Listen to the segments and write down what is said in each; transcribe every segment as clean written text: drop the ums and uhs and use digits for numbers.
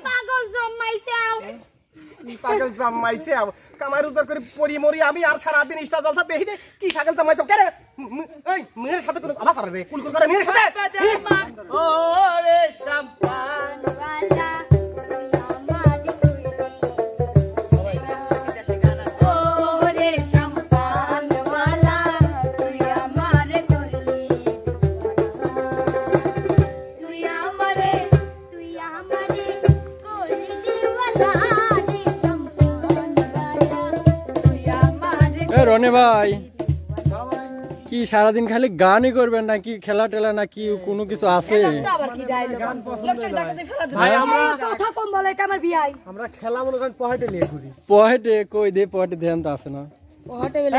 পাগল জম্মাইছাও পাগল জম্মাইছাও কামার উদ্ধার করে পরি মরি আমি আর সারা দিন ইস্টা জলসা দেখি দে কি পাগল জম্মাইছাও কেন এই মেয়ের সাথে কোনো আবার করে রে কুল করে মেয়ের সাথে ওরে শাম্পান वाला রনি ভাই কি সারাদিন খালি গানই করবেন নাকি খেলা টেলা নাকি কোনো কিছু আছে আমরা খেলা মনে করেন পহেটে নিয়ে ঘুরি পহেটে কই দে পহেটে ধ্যান তো আছে না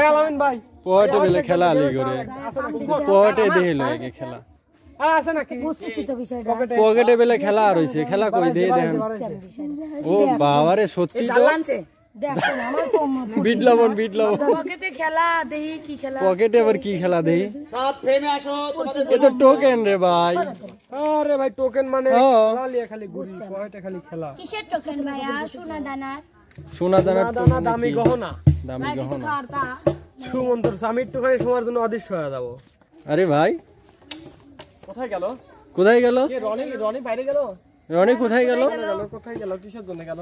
আলামিন ভাই পহেটে বেলে খেলা আলি করে পহেটে দেহে লয়ে খেলা আছে নাকি পকেটে বেলে খেলা আর হইছে খেলা কই দে ধ্যান ও বাবারে সত্যি তো বিট লবণ পকেটে খেলা দেই কি খেলা পকেটে আবার কি খেলা দেই সব ফ্রেমে আসো তোমাদের এ তো টোকেন রে ভাই আরে ভাই টোকেন মানে খেলা লিয়ে খালি ঘুরি পহেটে খালি খেলা কিসের টোকেন ভাইয়া সোনা দানা দামি গহনা দামি গহনা খাড়তা সুমন্তর স্বামীর টোকানে সময়ের জন্য অদৃশ্য হয়ে যাব আরে ভাই কোথায় গেল কে রনি বাইরে গেল রনি কোথায় গেল কোথায় গেল কিসের জন্য গেল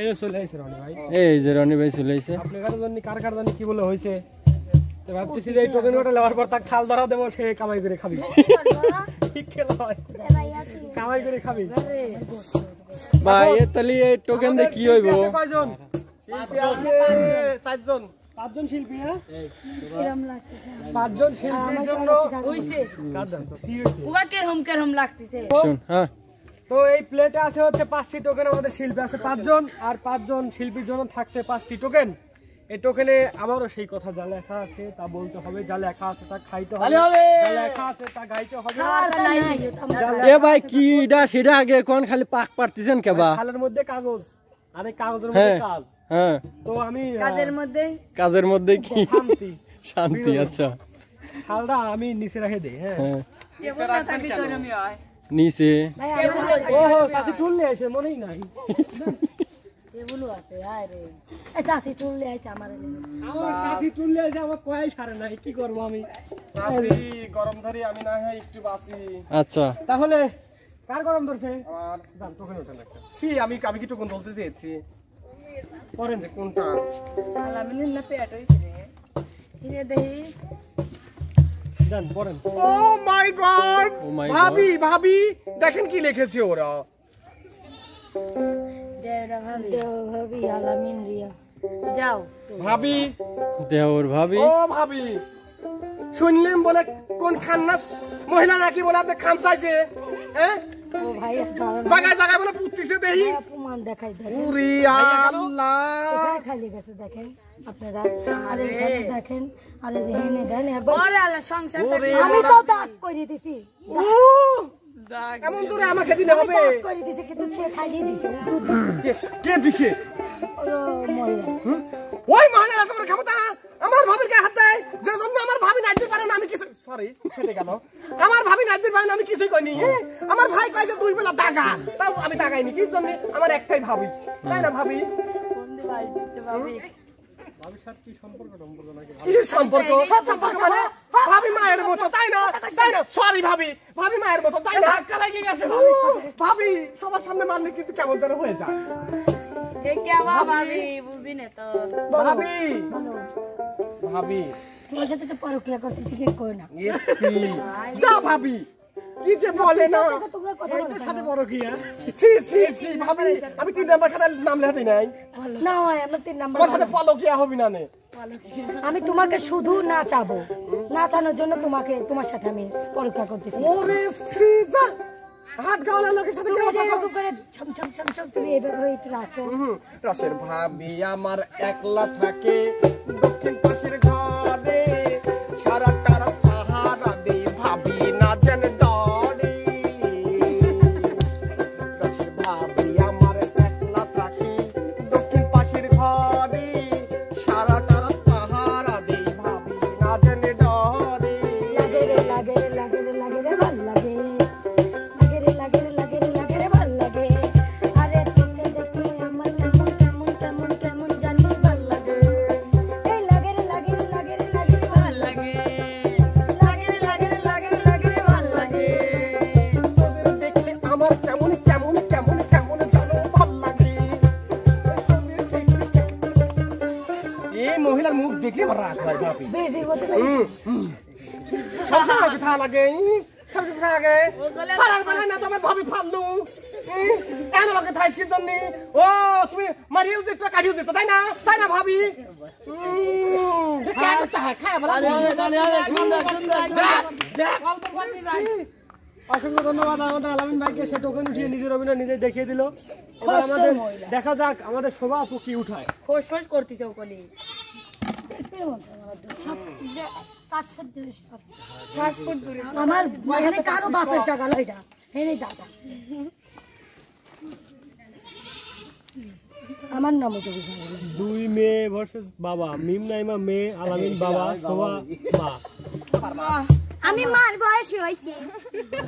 এই যে চলে আইছে রনি ভাই এই যে রনি ভাই চলে আইছে আপনার জন্য কার জানি কি বলে হইছে তো ভাবতেছি যে এই টোকেন ওটা লেওয়ার পর তা খাল ধরা দেবো সে কামাই করে খাবি ঠিক খেলা হয় কামাই করে খাবি ভাই এ তালি এই টোকেন দে কি হইব কয়জন শিল্পী আছে চারজন পাঁচজন শিল্পী হ্যাঁ কিরম লাগতেছে পাঁচজন শিল্পীর জন্য হইছে কার দাম তো কি হইছে উগা কেরম লাগতেছে শুন হ্যাঁ তো এই প্লেটে আছে হচ্ছে 5টি টোকেন আমাদের শিল্পী আছে 5 জন আর 5 জন শিল্পীর জন্য থাকছে 5টি টোকেন এই টোকেনে আমারও সেই কথা যা লেখা আছে তা বলতে হবে যা লেখা আছে তা খাইতে হবে যা লেখা আছে তা গাইতে হবে এ ভাই কিডা সেটা আগে কোন খালি পাক পারতেছেন কেবা খালের মধ্যে কাগজ আর এই কাগজের মধ্যে কাজ হ্যাঁ তো আমি কাজের মধ্যে কি শান্তি শান্তি আচ্ছা খালটা আমি নিচে রেখে দেই হ্যাঁ টেবিল না থাকি তো আমি হয় নিচে ওহো সাসি টুল নিয়ে এসে মনেই নাই টেবিলও আছে হায় রে এই সাসি টুল নিয়ে আইছে আমার সাসি টুল নিয়ে এসে আমার কয়াই সারে নাই কি করব আমি সাসি গরম ধরি আমি না হয় একটু বাসি আচ্ছা তাহলে কার গরম ধরছে আর জান টোকেন ওঠা লাগছে সি আমি কি টোকেন বলতে দিয়েছি পরেন যে কোনটা আলামিনের না পেট হইছে রে কিনে দেই জান পরেন ও মাই গড ভাবি দেখেন কি লিখেছে ওরা ভাবি আলামিন রিয়া যাও ভাবি দেওর ভাবি ও ভাবি শুনলাম বলে কোন খান্না মহিলা নাকি বলে আপনি খান চাইছে হ্যাঁ ও ভাই জায়গায় বলে পুত্তিছে দেহি প্রমাণ দেখাই দেন ওরে আল্লাহ এখানে খালি গেছে দেখেন আপনারা আর এখানে দেখেন আর এই যে হেনে দেন ওরে আল্লাহ সংসার আমি তো দাগ করে দিছি দাগ এমন করে আমাকে দিলে হবে দাগ করে দিছি কিন্তু সে খালি দিছে কে দিছে ও মহিলা ওই মহিলা তোমার ক্ষমতা আমার ভাবির গায়ে হাত দেয় যে জন্য আমার ভাবি নাইতে পারে না আমি কিছু সরি ফেটে গেল আমার ভাবি নাইতে পারে না আমি কিছুই কইনি আমার ভাই কইছে দুই বেলা দাগা তাও আমি দাগাইনি কি জন্য আমার একটাই ভাবি তাই না ভাবি বন্ধু ভাই দিতে ভাবি ভাবির সাথে কি সম্পর্ক নাকি কি সম্পর্ক মানে ভাবি মায়ের মতো তাই না সরি ভাবি মায়ের মতো তাই না ধাক্কা লেগে গেছে ভাবির সাথে ভাবি সবার সামনে মারলে কিন্তু কেমন যেন হয়ে যায় এ কে ভাবি বুঝি না তো ভাবি তোমার সাথে তো পরকিয়া করতেছি কি কই না এসছি যা ভাবি কি যে বলে না এইটার সাথে বড় কি সি ভাবি আমি 3 নাম্বার খাতায় নাম লেখাতে নাই না হয় আমরা 3 নাম্বার তোমার সাথে পলকিয়া হবি না নে আমি তোমাকে শুধু নাচাবো নাচানোর জন্য তোমার সাথে আমি পরকিয়া করতেছি ওরে সি যা হাত গাওয়ালা লোকের সাথে তুমি এরকম করে ছম ছম ছম ছম তুমি এইভাবে একটু নাচো রসের ভাবি আমার একলা থাকে দক্ষিণ পাশের ঘরে সারাটা রাত পাহারা দে ভাবি না যেন ডরে রসের ভাবি আমার একলা থাকে দক্ষিণ পাশের ঘরে সারাটা রাত পাহারা দে ভাবি না যেন ডরে লাগে রে ভাল লাগে দেখলে আমার রাগ হয় ভাবি বেশি বলতে সবসময় কথা লাগে সবসময় কথা লাগে পারার বেলায় না তো আমার ভাবি ফাললু কেন আমাকে থাইস কি জন্য ও তুমি মারিও দিত কাটিও দিত তাই না ভাবি কেন করতে হয় খায় বলা অসংখ্য ধন্যবাদ আমাদের আলামিন ভাইকে, সে টোকেন উঠিয়ে নিজের অভিনয় নিজে দেখিয়ে দিল। এবার আমাদের দেখা যাক আমাদের শোভা আপু কি উঠায়। ফোসফোস করতেছে ওখানে আমার এখানে কারো বাপের টাকা লইটা হেনে দাদা আমার নাম হচ্ছে 2 মেয়ে ভার্সেস বাবা, মিম নাইমা মেয়ে, আলামিন বাবা, শোভা মা। আমি মার বয়সী হইছি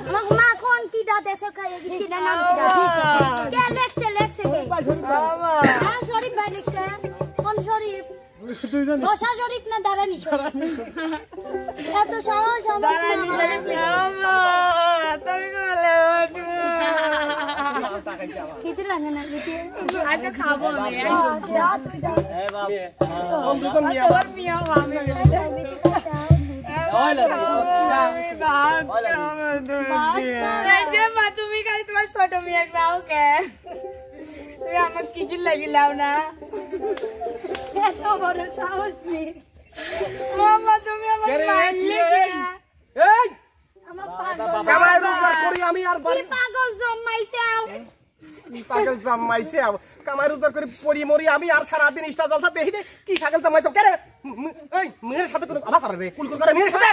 আমার মা কোন কি দা দেশে খায় কি না নাম কি দা কে লেখছে বাবা হ্যাঁ শরীফ ভাই লিখছে কোন শরীফ দশা শরীফ না দারানি শরীফ এত সাহস আমার বাবা তুমি বলে কিতে রান্না না দিতে আজ খাবো আমি তুই যা এ বাবা বন্ধু তো মিয়া আমি তুমি খালি তোমার ছোট মেয়ে রাও কে তুমি আমার কিছু লাগিলাও না এত বড় সাহস মেয়ে মামা তুমি আমার কামাই রোজগার করি আমি আর পাগল জমাইছে কামাই রোজগার করি পরি মরি আমি আর সারাদিন ইস্টা জলসা দেখি যে কি পাগল জমাইছ কে রে এই মেয়ের সাথে কোনো কথা করে রে কুল করে মেয়ের সাথে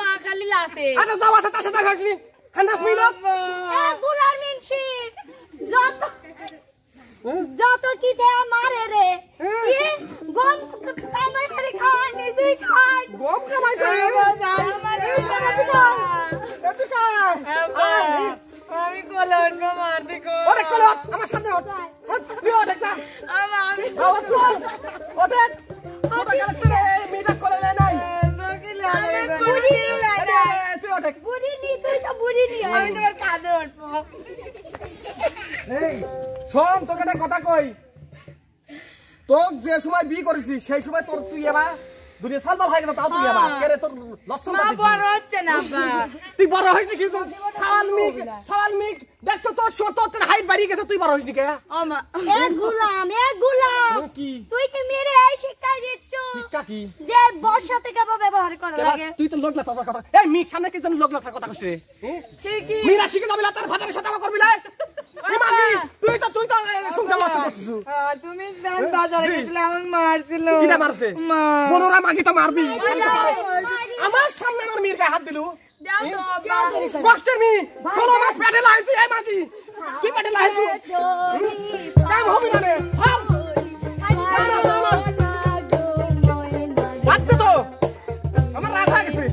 মা খালি লাসে আচ্ছা যাও আছে তার সাথে হাসনি খান্দাস মিলো এ গুলার মিনছি যত কি দে মারে রে কি গম কামাই করে খাওয়া নিজেই খাই গম কামাই করে আমি কোলন মার দেখো ওরে কোলন আমার সামনে ওঠ তুই ওঠ যা আমি ওঠ ওঠ গেল তোরে মিটা কোলে নাই বুড়ি তুই ওঠ বুড়ি নি তুই তো বুড়ি নি আমি তোমার কাঁধে উঠবো এই শোন তোকে একটা কথা কই তোর যে সময় বিয়ে করেছিস সেই সময় তোর তুই এবার দুনিয়া সালবাল হয়ে গেল তাও তুই এবার কে রে তোর লক্ষণ বড় হচ্ছে না তুই বড় হইস নাকি সালমিক দেখ তো তোর হাইট বাড়িয়ে গেছে তুই বড় হইস নাকি আমা এ গুলাম কি তুই কি মেরে এই শিক্ষা দিচ্ছ শিক্ষা কি যে বস সাথে কেমন ব্যবহার করা লাগে তুই তো লোকলা থাকার কথা এই মি সামনে কি জানি লোকলা থাকার কথা কইছে ঠিকই মিরা শিখে যাবে তার ফাটারের সাথে আমার করবি না এই মাগি তুই তো সংসার নষ্ট করছিস তুমি জান বাজারে গেছিলে আমাকে মারছিল কিটা মারছে মা বড়রা মাগি তো মারবি আমার সামনে আমার মির গায়ে হাত দিলু কষ্টের মি 16 মাস পেটে লাইছি এই মাগি কি পেটে লাইছি কাম হবে না রে থাম বাদ দে তো আমার রাগ হয়ে গেছে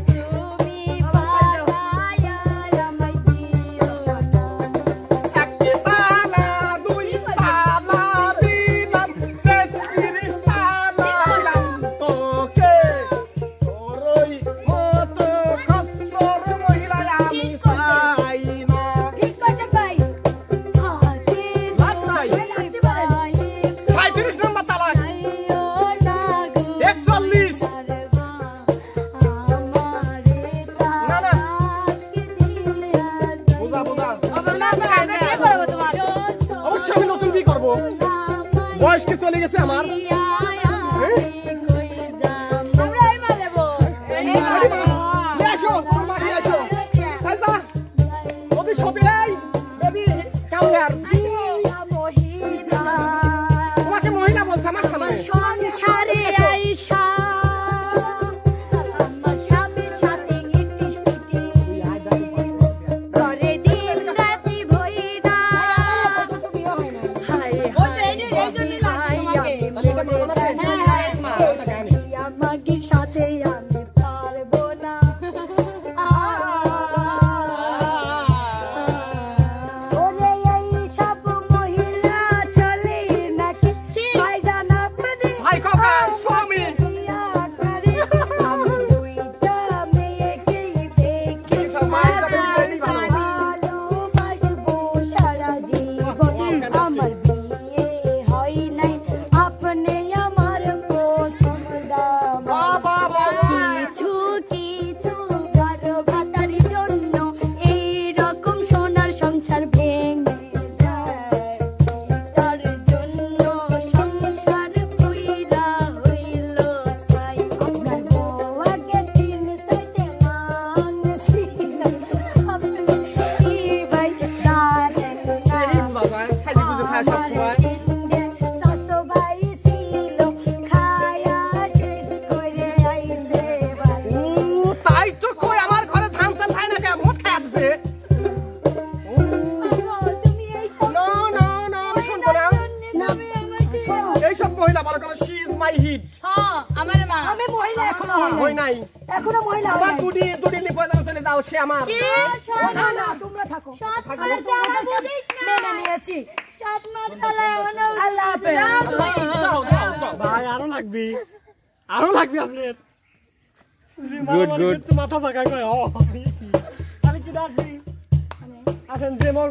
বয়স কি চলে গেছে আমার তোমাকে মহিলা বলছে আমার সামনে সংসারে আইসা আমার স্বামীর সাথে করে দিন রাতি ভইরা আমাকে সাথে আমি পারবো না ওরে এই সব মহিলা চলে নাকি ভাই জান আপনি ভাই কাকা স্বামী আমি দুইটা মেয়েকে দেখে ভালোবাসবো সারা জীবন আমার বিয়ে হয় নাই আপনি আমার প্রথম দাম সবসময় সাতো ভাই ছিল খায়া শেষ করে আইছে বাড়ি। ও তাই তো কই আমার ঘরে ধান চাল খায় না কে মোট খায় দিছে তুমি এই না না না আমি শুনবো না না এই সব মহিলা ভালো করে শি ইজ মাই হিট হ্যাঁ আমার মা আমি মহিলা এখনো হই নাই এখনো মহিলা হই আমার নাই। দুটি দুটি লিপোজানো চলে দাও সে আমার না না তোমরা থাকো মেনে নিয়েছি আল্লাহ হাফেজ। যাও যাও যাও ভাই আরো লাগবে আপনার Good, good. মাথা জায়গায় কয় আমি কি ডাকবি আসেন যে মা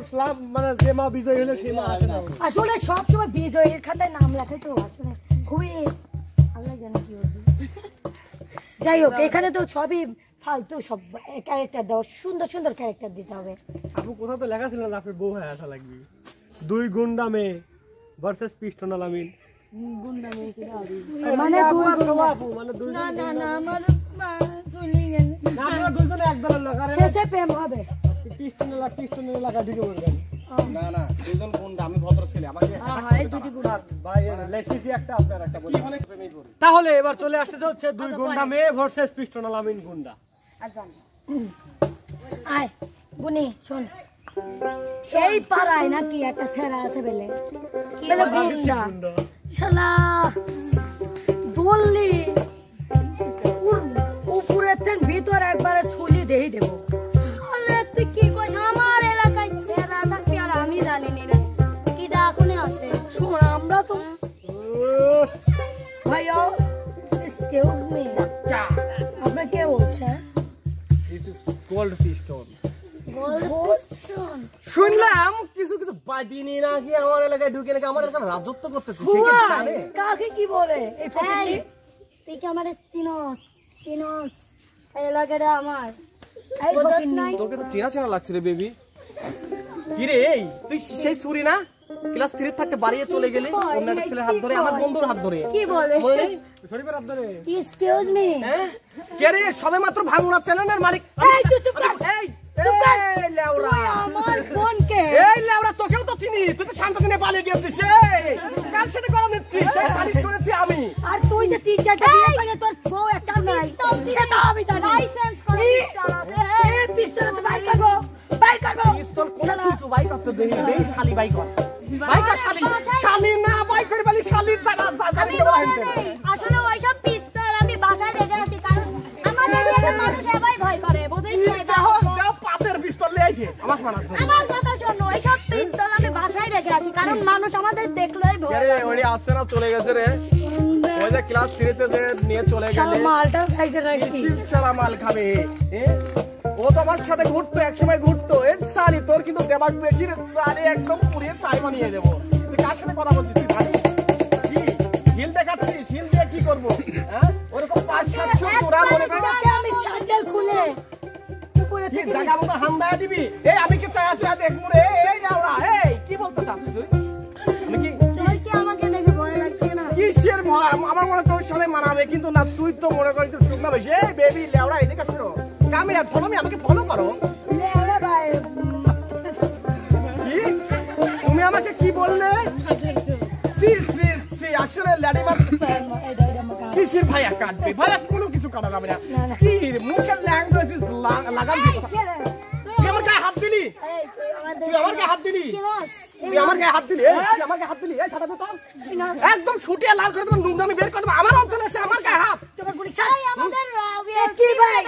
মানে যে মা বিজয় হলো সেই মা আসে না আসলে সব সময় বিজয়ের খাতায় নাম লেখে তো আসলে খুবই আল্লাহ জানে কি হবে। যাই হোক এখানে তো সবই ফালতু সব ক্যারেক্টার দাও, সুন্দর সুন্দর ক্যারেক্টার দিতে হবে। আপু কোথাও তো লেখা ছিল না আপনার বউ হয়ে আসা লাগবে 2 গুন্ডা মেয়ে ভার্সেস পিস্টন আলামিন মানে আপনার সবাই আপু মানে 2 না না না আমার মা চলে গেল। না আপনারা দুইজনে এক দলের লোক আর শেষে প্রেম হবে। পিস্টনের এলাকা ঢুকে পড়বেন না না দুজন গুন্ডা আমি ভদ্র ছেলে আমাকে ভাই লেখিছি একটা আপনার একটা বলি কি বলে প্রেমেই পড়ি তাহলে এবার চলে আসতেছে হচ্ছে 2 গুন্ডা মেয়ে ভার্সেস পিস্টন আলামিন গুন্ডা আয় বুনি শোন, এই পাড়ায় নাকি একটা সেরা আছে বেলে বেলে গুন্ডা শালা বললি উপরে তেন ভিতর একবারে ছুলি দেই দেব। আরে তুই কি কইছ আমার এলাকায় সেরা থাকি আর আমি জানি না কি ডাকুনে আছে। শুন আমরা তো ভাইও এক্সকিউজ মি আপনি কে বলছেন? গোল্ড পিস্টন শুনলাম কিছু কিছু বাদিনী নাকি আমার এলাকায় ঢুকে নাকি আমার এলাকায় রাজত্ব করতেছে সে কি জানে কাকে কি বলে এই ফকিনি? তুই কি আমারে চিনস চিনস? এই এলাকাটা আমার। এই ফকিনি তোকে তো চেনা চেনা লাগছে রে বেবি কি রে এই তুই সেই চুরি না ক্লাস 3 থাকতে বাড়িয়ে চলে গেলি অন্য একটা ছেলের হাত ধরে আমার বন্ধুর হাত ধরে কি বলে? মনে নেই? শরীফের আব্দরে এক্সকিউজ মি হ্যাঁ? কে রে সবে মাত্র ভাঙুনা চ্যানেলের মালিক এই তুই চুপ কর। এই চুপ কর। এই লেওরা আমার বোনকে এই লেওরা তোকেও তো চিনি তুই তো শান্ত দিনে পালিয়ে গেছিস এই কার সাথে করা নিচ্ছিস সেই সালিশ করেছি আমি আর তুই যে 3-4টা বিয়ে করে তোর বউ একটা নাই সেটা আমি জানি। লাইসেন্স করে পিস্তল আছে। এই পিস্তল তো বাইর করবো বাইর করবো। পিস্তল কোন চুচু বাই করতে দেই দেই শালি বাই কর বাই কর শালি শালি না বাই করে বলি শালি জায়গা আমি বলে নেই, আসলে ওইসব পিস্তল আমি বাসায় রেখে আসি কারণ আমাদের এলাকার মানুষ সবাই ভয় করে বুঝিস না? পাতের পিস্তল নিয়ে আইছে আমার মানাচ্ছে আমার কথা শোনো, ওইসব পিস্তল আমি বাসায় রেখে আসি কারণ মানুষ আমাদের দেখলেই ভয় রে ওই আসছে না চলে গেছে রে ওই যে ক্লাস 3 তে যে নিয়ে চলে শালা গেলে মালটা খাইছে নাকি? শালা মাল খাবে ও তো আমার সাথে ঘুরতো একসময় ঘুরতো এ সালি তোর কিন্তু দেমাগ বেশি রে সালি একদম পুরিয়ে চাই বানিয়ে দেবো তুই কার সাথে কথা বলছিস তুই ভাই কি হিল দেখাচ্ছিস হিল দিয়ে কি করবো হ্যাঁ ওরকম 5-700 জোড়া মনে করে আমি স্যান্ডেল খুলে উপরে কি থেকে জায়গা মতো হান্দায় দিবি এই আমি কি চাই আছে দেখবো রে এই নাওড়া এই কি বলতে চাচ্ছিস তুই আমি কি তোর কি আমাকে দেখে ভয় লাগছে না? কিসের ভয় আমার মনে তোর সাথে মানাবে কিন্তু না তুই তো মনে করিস তুই শুকনা বেশি এই বেবি লেওড়া এদিকে শোনো আমি আর ফলো আমাকে ফলো করো লেওড়া ভাই কি তুমি আমাকে কি বললে সি সি সি আসলে ল্যাডি মাছ কিসের ভাইয়া কাটবে ভাইয়া কোনো কিছু কাটা যাবে না কি মুখের ল্যাঙ্গুয়েজ লাগাম দিবি তুই আমার গায়ে হাত দিলি তুই আমার গায়ে হাত দিলি তুই আমার গায়ে হাত দিলি তুই আমার গায়ে হাত দিলি এই ছাড়া তো একদম ছুটিয়ে লাল করে দেবো নুন বের করে দেবো আমার অঞ্চলে এসে আমার গায়ে হাত তোমার গুলি খাই আমাদের কি ভাই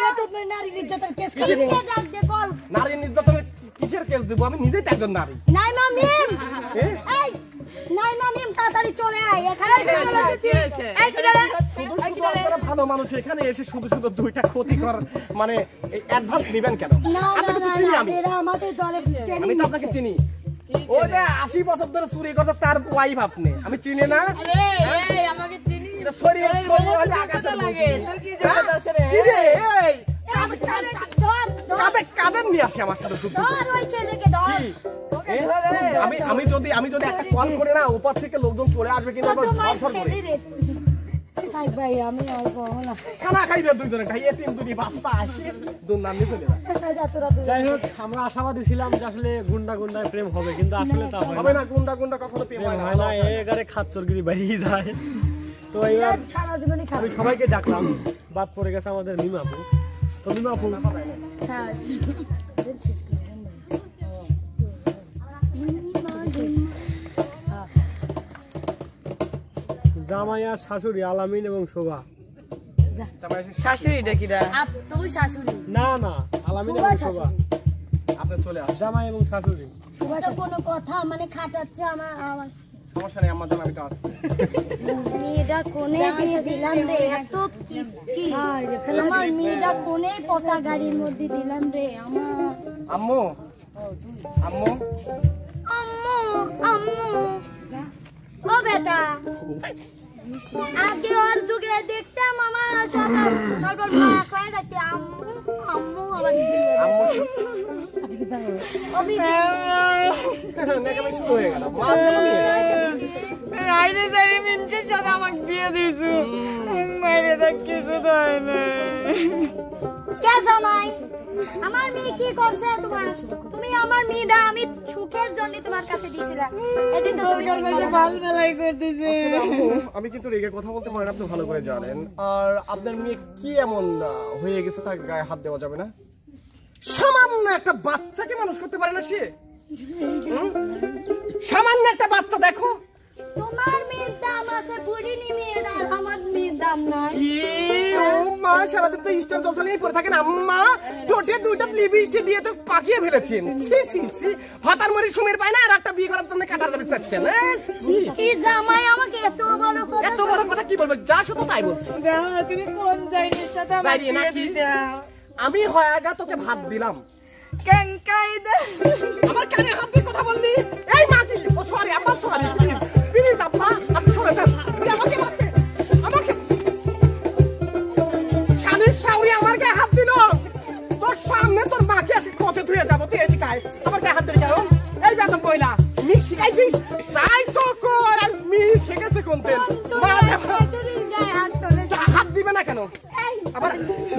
এ তো নারী নির্যাতন কেস করে ডাক দে কল নারী নির্যাতনের কিসের কেস দেবো আমি নিজেই তো একজন নারী নাই মামিম এ? এই নাই মামিম তাড়াতাড়ি চলে আয় এখানে এই কি রে শুধু শুধু আপনারা ভালো মানুষ এখানে এসে শুধু শুধু দুইটা ক্ষতিকর মানে এই অ্যাডভান্স নেবেন কেন না আপনাকে তো না চিনি না আমি এরা আমাদের দলে আমি তো আপনাকে চিনি ওই যে 80 বছর ধরে চুরি করতে তার ওয়াইফ আপনি আমি চিনি না এই আমাকে চিনি এটা সরি হলে আকাশে লাগে তুই কি জন্য আছে রে কি রে এই ধর কাদের নিয়ে আসে আমার সাথে দুধ ধর ওই ছেলেকে ধর আমি যদি একটা কল করে না উপর থেকে লোকজন চলে আসবে কিন্তু কত আবার মার ঝড় ঝড় করে খেলি রে খাই ভাই আমি আর বলবো না খানা খাইবে দুইজনে খাই এতিম দুই বাচ্চা আসে দুন নাম নিয়ে চলে যায় তোরা দুই যাই হোক আমরা আশাবাদী ছিলাম যে আসলে গুন্ডা গুন্ডায় প্রেম হবে, কিন্তু আসলে তা হয় হবে না। না গুন্ডা গুন্ডা কখনো প্রেম হয় না হয় না, এগারে খাচ্চরগিরি বাড়িয়ে যায়। তো এবার সারা জীবনই খাবো আমি সবাইকে ডাকলাম, বাদ পড়ে গেছে আমাদের মিমাপু। তো মিমাপু হ্যাঁ জামাই আর শাশুড়ি আলামিন এবং শোভা। শাশুড়িটা কিরা তুই শাশুড়ি না না, আলামিন এবং শোভা, আপনি চলে আসেন জামাই এবং শাশুড়ি। সুভাষ কোনো কথা মানে খাটাচ্ছে আমার আমার সমস্যা নেই আমার জানা আমি তো আসছি মেয়েটা কোনে দিয়ে দিলাম রে এত কিপটি আমার মেয়েটা কোনে পচা গাড়ির মধ্যে দিলাম রে আমার আম্মু আম্মু আম্মু আম্মু ও বেটা আগে ওর যুগে দেখতাম আমার সবার মা কয়ে রাখতে আম্মু আম্মু আবার আম্মু অবি নেকামি শুরু হয়ে গেল মা চলো নিয়ে আইনে যাই মিনটের সাথে আমাকে বিয়ে দিয়েছো মাইরে দেখ কিছু তো হয় না কে জামাই আমার মেয়ে কি করছে তোমার তুমি আমার মেয়েটা আমি সুখের জন্য তোমার কাছে দিয়েছিলাম এটাই তো তুমি ঠিক বলো। ভাল বেলাই করতেছে আম্মু, আমি কিন্তু রেগে কথা বলতে পারেন আপনি ভালো করে জানেন। আর আপনার মেয়ে কি এমন হয়ে গেছে তাকে গায়ে হাত দেওয়া যাবে না? সামান্য একটা বাচ্চাকে মানুষ করতে পারে না সে? হুম? সামান্য একটা বাচ্চা দেখো তোমার মেয়ের দাম আছে বুড়িনি মেয়ের আর আমার মেয়ের দাম নাই কি ও মা সারাদিন তো স্টার জলসা নিয়ে পড়ে থাকেন আম্মা টোটে দুইটা লিপস্টিক দিয়ে তো পাকিয়ে ফেলেছেন ছি ছি ছি হাতার মরি সুমের পায় না আর একটা বিয়ে করার জন্য কাটার দাবি চাচ্ছেন ছি কি জামাই আমাকে এত বড় কথা এত বড় কথা কি বলবো যা শুধু তাই বলছি তুমি কোন জাইনের সাথে আমাকে বাইরে বিয়ে নাকি? দিতে আমি হয়াগা তোকে ভাত দিলাম কেঙ্কাই দে আমার কানে হাত দিয়ে কথা বললি এই মা কি ও সরি আব্বা সরি প্লিজ প্লিজ আব্বা আপনি সরে যান আমাকে মারতে আমাকে শালির শাউরি আমার গায়ে হাত দিল তোর সামনে তোর মাকে আজকে কোচে ধুয়ে যাবো তুই এদিকে আয় আমার গায়ে হাত দিলি কেন এই বেতন কইলা মি শিখাইছিস তাই তো কর আর মি শিখেছে কোনতে মা দেখো হাত দিবে না কেন আবার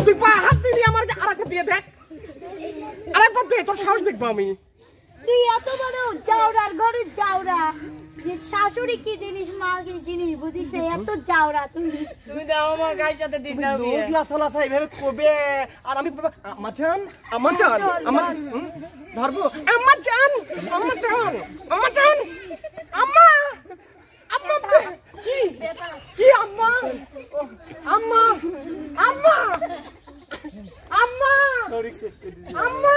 তুই পা হাত দিলি আমার আরেকটা দিয়ে দেখ আরেকবার দে তোর সাহস দেখবো আমি তুই এত বড় জাউরার ঘরে জাউরা যে শাশুড়ি কি জিনিস মা কি জিনিস বুঝিস না, এত জাউরা তুমি তুমি দাও আমার গায়ের সাথে দিতে হবে লোকলা এইভাবে করবে আর আমি আমার জান আমার ধরবো আমার জান আম্মা আম্মা কি কি আম্মা আম্মা আম্মা আম্মা আম্মা